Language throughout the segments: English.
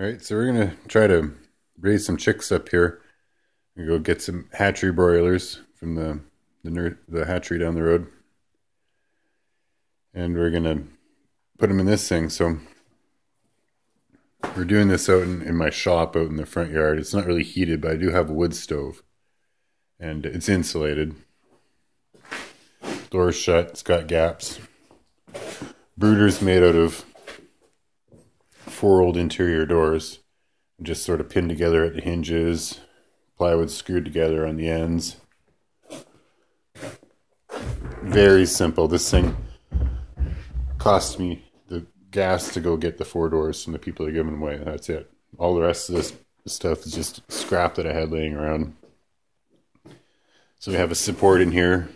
Alright, so we're going to try to raise some chicks up here. We go get some hatchery broilers from the hatchery down the road. And we're going to put them in this thing. So we're doing this out in my shop out in the front yard. It's not really heated, but I do have a wood stove. And it's insulated. Door's shut, it's got gaps. Brooder's made out of 4 old interior doors, just sort of pinned together at the hinges, plywood screwed together on the ends. Very simple. This thing cost me the gas to go get the 4 doors from the people that are giving them away. That's it. All the rest of this stuff is just scrap that I had laying around. So we have a support in here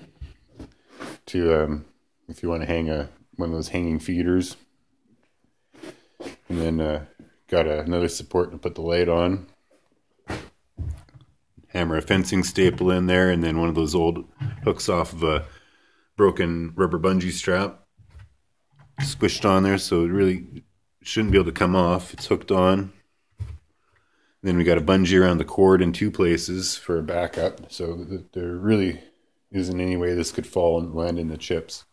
to, if you want to hang one of those hanging feeders. And then got another support to put the light on. Hammer a fencing staple in there, and then one of those old hooks off of a broken rubber bungee strap. Squished on there, so it really shouldn't be able to come off. It's hooked on. Then we got a bungee around the cord in 2 places for a backup, so that there really isn't any way this could fall and land in the chips.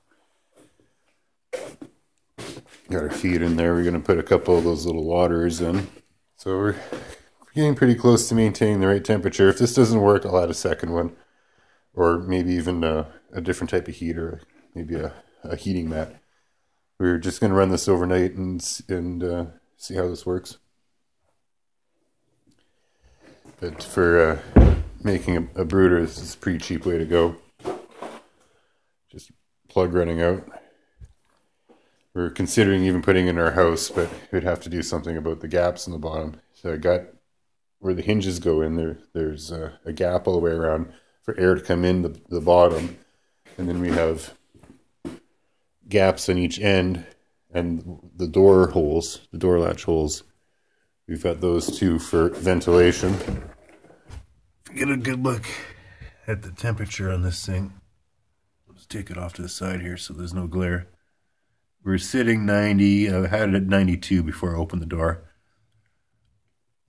Got our feed in there. We're going to put a couple of those little waters in. So we're getting pretty close to maintaining the right temperature. If this doesn't work, I'll add a second one. Or maybe even a different type of heater. Maybe a heating mat. We're just going to run this overnight and see how this works. But for making a brooder, this is a pretty cheap way to go. Just plug running out. We're considering even putting in our house, but we'd have to do something about the gaps in the bottom. So I got where the hinges go in, there's a gap all the way around for air to come in the bottom. And then we have gaps on each end, and the door holes, the door latch holes. We've got those too for ventilation. Get a good look at the temperature on this thing. Let's take it off to the side here so there's no glare. We're sitting 90, I had it at 92 before I opened the door.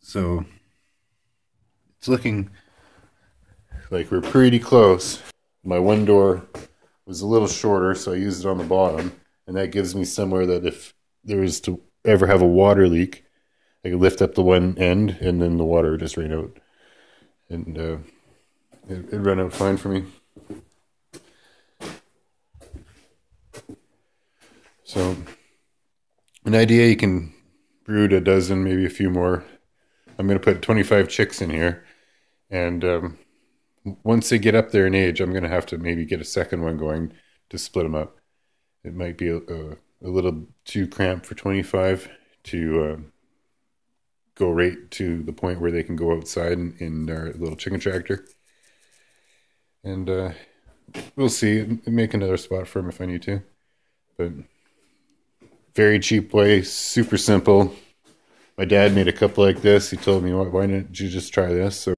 So it's looking like we're pretty close. My one door was a little shorter, so I used it on the bottom. And that gives me somewhere that if there was to ever have a water leak, I could lift up the one end and then the water would just rain out. And it ran out fine for me. So, an idea, you can brood a dozen, maybe a few more. I'm going to put 25 chicks in here. And once they get up there in age, I'm going to have to maybe get a second one going to split them up. It might be a little too cramped for 25 to go right to the point where they can go outside in our little chicken tractor. And we'll see. Make another spot for them if I need to. But very cheap way, super simple. My dad made a couple like this. He told me, why didn't you just try this? So